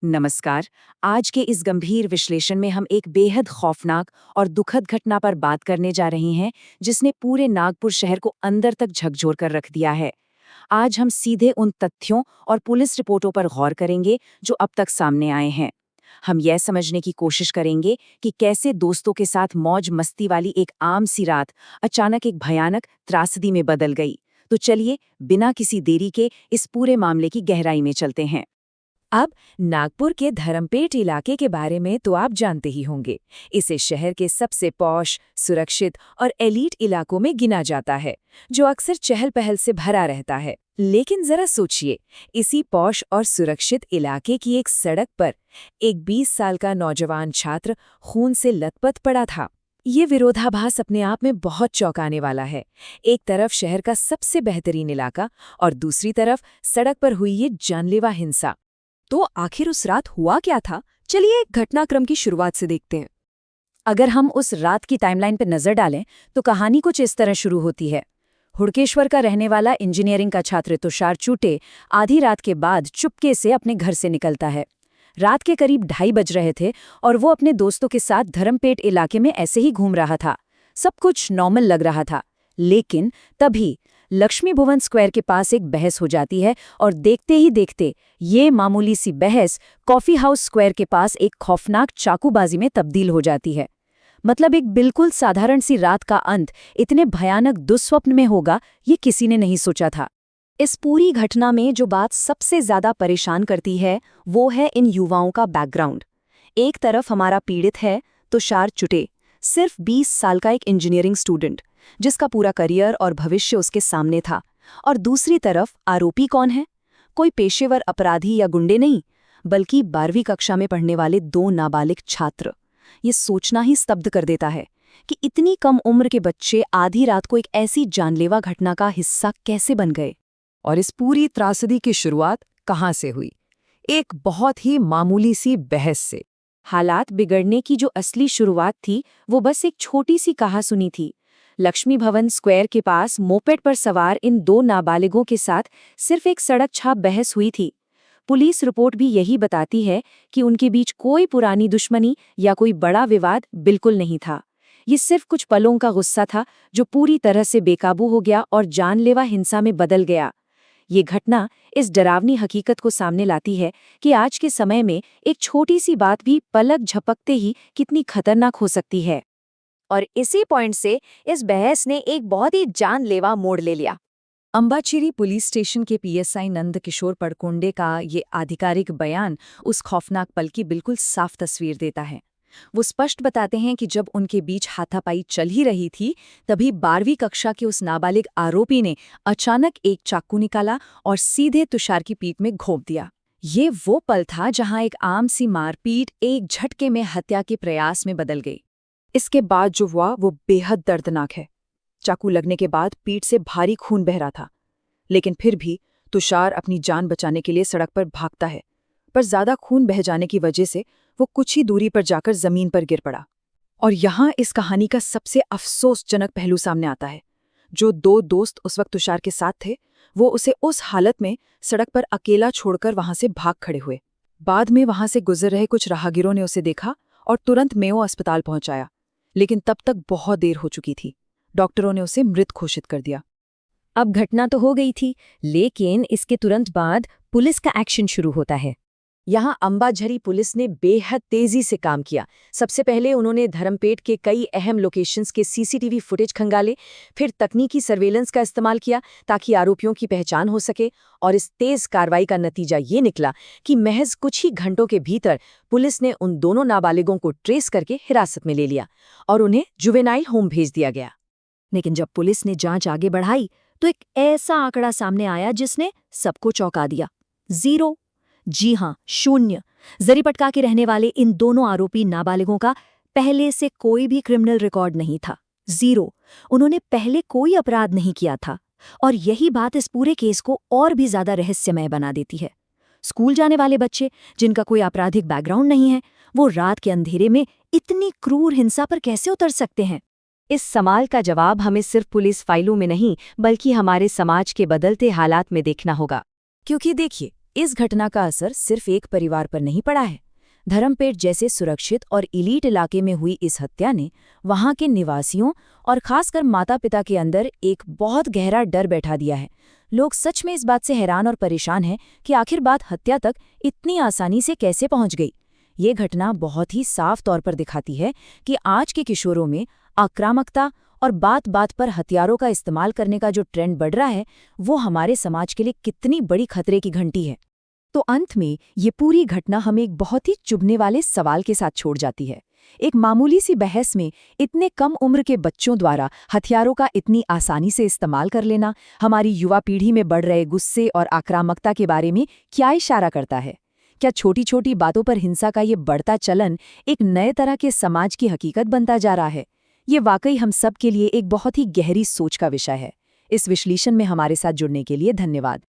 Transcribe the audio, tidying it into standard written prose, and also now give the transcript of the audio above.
नमस्कार। आज के इस गंभीर विश्लेषण में हम एक बेहद खौफनाक और दुखद घटना पर बात करने जा रहे हैं, जिसने पूरे नागपुर शहर को अंदर तक झकझोर कर रख दिया है। आज हम सीधे उन तथ्यों और पुलिस रिपोर्टों पर गौर करेंगे जो अब तक सामने आए हैं। हम यह समझने की कोशिश करेंगे कि कैसे दोस्तों के साथ मौज मस्ती वाली एक आम सी रात अचानक एक भयानक त्रासदी में बदल गई। तो चलिए, बिना किसी देरी के इस पूरे मामले की गहराई में चलते हैं। अब नागपुर के धर्मपेट इलाके के बारे में तो आप जानते ही होंगे। इसे शहर के सबसे पॉश, सुरक्षित और एलीट इलाकों में गिना जाता है, जो अक्सर चहल पहल से भरा रहता है। लेकिन जरा सोचिए, इसी पॉश और सुरक्षित इलाके की एक सड़क पर एक 20 साल का नौजवान छात्र खून से लथपथ पड़ा था। ये विरोधाभास अपने आप में बहुत चौंकाने वाला है। एक तरफ शहर का सबसे बेहतरीन इलाका और दूसरी तरफ सड़क पर हुई ये जानलेवा हिंसा। तो आखिर उस रात हुआ क्या था? चलिए एक घटनाक्रम की शुरुआत से देखते हैं। अगर हम उस रात की टाइमलाइन पर नजर डालें तो कहानी कुछ इस तरह शुरू होती है। हुड़केश्वर का रहने वाला इंजीनियरिंग का छात्र तुषार चूटे आधी रात के बाद चुपके से अपने घर से निकलता है। रात के करीब 2:30 बज रहे थे और वो अपने दोस्तों के साथ धर्मपेट इलाके में ऐसे ही घूम रहा था। सब कुछ नॉर्मल लग रहा था, लेकिन तभी लक्ष्मी भुवन स्क्वायर के पास एक बहस हो जाती है और देखते ही देखते ये मामूली सी बहस कॉफी हाउस स्क्वायर के पास एक खौफनाक चाकूबाजी में तब्दील हो जाती है। मतलब एक बिल्कुल साधारण सी रात का अंत इतने भयानक दुस्वप्न में होगा, ये किसी ने नहीं सोचा था। इस पूरी घटना में जो बात सबसे ज्यादा परेशान करती है वो है इन युवाओं का बैकग्राउंड। एक तरफ हमारा पीड़ित है तुषार चुटे, सिर्फ 20 साल का एक इंजीनियरिंग स्टूडेंट जिसका पूरा करियर और भविष्य उसके सामने था। और दूसरी तरफ आरोपी कौन है? कोई पेशेवर अपराधी या गुंडे नहीं, बल्कि 12वीं कक्षा में पढ़ने वाले 2 नाबालिग छात्र। ये सोचना ही स्तब्ध कर देता है कि इतनी कम उम्र के बच्चे आधी रात को एक ऐसी जानलेवा घटना का हिस्सा कैसे बन गए। और इस पूरी त्रासदी की शुरुआत कहाँ से हुई? एक बहुत ही मामूली सी बहस से। हालात बिगड़ने की जो असली शुरुआत थी वो बस एक छोटी सी कहासुनी थी। लक्ष्मी भवन स्क्वायर के पास मोपेड पर सवार इन 2 नाबालिगों के साथ सिर्फ एक सड़क छाप बहस हुई थी। पुलिस रिपोर्ट भी यही बताती है कि उनके बीच कोई पुरानी दुश्मनी या कोई बड़ा विवाद बिल्कुल नहीं था। ये सिर्फ कुछ पलों का गुस्सा था जो पूरी तरह से बेकाबू हो गया और जानलेवा हिंसा में बदल गया। ये घटना इस डरावनी हकीकत को सामने लाती है कि आज के समय में एक छोटी सी बात भी पलक झपकते ही कितनी खतरनाक हो सकती है। और इसी पॉइंट से इस बहस ने एक बहुत ही जानलेवा मोड़ ले लिया। अंबाचेरी पुलिस स्टेशन के पीएसआई नंद किशोर पड़कोंडे का ये आधिकारिक बयान उस खौफनाक पल की बिल्कुल साफ तस्वीर देता है। वो स्पष्ट बताते हैं कि जब उनके बीच हाथापाई चल ही रही थी, तभी 12वीं कक्षा के उस नाबालिग आरोपी ने अचानक एक चाकू निकाला और सीधे तुषार की पीठ में घोंप दिया। ये वो पल था जहां एक आम सी मारपीट एक झटके में हत्या के प्रयास में बदल गई। इसके बाद जो हुआ वो बेहद दर्दनाक है। चाकू लगने के बाद पीठ से भारी खून बह रहा था, लेकिन फिर भी तुषार अपनी जान बचाने के लिए सड़क पर भागता है, पर ज्यादा खून बह जाने की वजह से वो कुछ ही दूरी पर जाकर जमीन पर गिर पड़ा। और यहाँ इस कहानी का सबसे अफसोसजनक पहलू सामने आता है। जो 2 दोस्त उस वक्त तुषार के साथ थे, वो उसे उस हालत में सड़क पर अकेला छोड़कर वहां से भाग खड़े हुए। बाद में वहां से गुजर रहे कुछ राहगीरों ने उसे देखा और तुरंत मेयो अस्पताल पहुंचाया, लेकिन तब तक बहुत देर हो चुकी थी। डॉक्टरों ने उसे मृत घोषित कर दिया। अब घटना तो हो गई थी, लेकिन इसके तुरंत बाद पुलिस का एक्शन शुरू होता है। यहाँ अंबाझरी पुलिस ने बेहद तेजी से काम किया। सबसे पहले उन्होंने धर्मपेट के कई अहम लोकेशंस के सीसीटीवी फुटेज खंगाले, फिर तकनीकी सर्वेलेंस का इस्तेमाल किया ताकि आरोपियों की पहचान हो सके। और इस तेज कार्रवाई का नतीजा ये निकला कि महज कुछ ही घंटों के भीतर पुलिस ने उन दोनों नाबालिगों को ट्रेस करके हिरासत में ले लिया और उन्हें जुवेनाइल होम भेज दिया गया। लेकिन जब पुलिस ने जांच आगे बढ़ाई तो एक ऐसा आंकड़ा सामने आया जिसने सबको चौंका दिया। 0। जी हां, 0। जरीपटका के रहने वाले इन दोनों आरोपी नाबालिगों का पहले से कोई भी क्रिमिनल रिकॉर्ड नहीं था। 0। उन्होंने पहले कोई अपराध नहीं किया था। और यही बात इस पूरे केस को और भी ज्यादा रहस्यमय बना देती है। स्कूल जाने वाले बच्चे जिनका कोई आपराधिक बैकग्राउंड नहीं है, वो रात के अंधेरे में इतनी क्रूर हिंसा पर कैसे उतर सकते हैं? इस सवाल का जवाब हमें सिर्फ पुलिस फाइलों में नहीं, बल्कि हमारे समाज के बदलते हालात में देखना होगा। क्योंकि देखिए, इस घटना का असर सिर्फ एक परिवार पर नहीं पड़ा है। धर्मपेट जैसे सुरक्षित और इलीट इलाके में हुई इस हत्या ने वहां के निवासियों और खासकर माता-पिता के अंदर एक बहुत गहरा डर बैठा दिया है। लोग सच में इस बात से हैरान और परेशान हैं कि आखिर बात हत्या तक इतनी आसानी से कैसे पहुंच गई। ये घटना बहुत ही साफ तौर पर दिखाती है कि आज के किशोरों में आक्रामकता और बात-बात पर हथियारों का इस्तेमाल करने का जो ट्रेंड बढ़ रहा है, वो हमारे समाज के लिए कितनी बड़ी खतरे की घंटी है। तो अंत में ये पूरी घटना हमें एक बहुत ही चुभने वाले सवाल के साथ छोड़ जाती है। एक मामूली सी बहस में इतने कम उम्र के बच्चों द्वारा हथियारों का इतनी आसानी से इस्तेमाल कर लेना हमारी युवा पीढ़ी में बढ़ रहे गुस्से और आक्रामकता के बारे में क्या इशारा करता है? क्या छोटी-छोटी बातों पर हिंसा का ये बढ़ता चलन एक नए तरह के समाज की हकीकत बनता जा रहा है? ये वाकई हम सब के लिए एक बहुत ही गहरी सोच का विषय है। इस विश्लेषण में हमारे साथ जुड़ने के लिए धन्यवाद।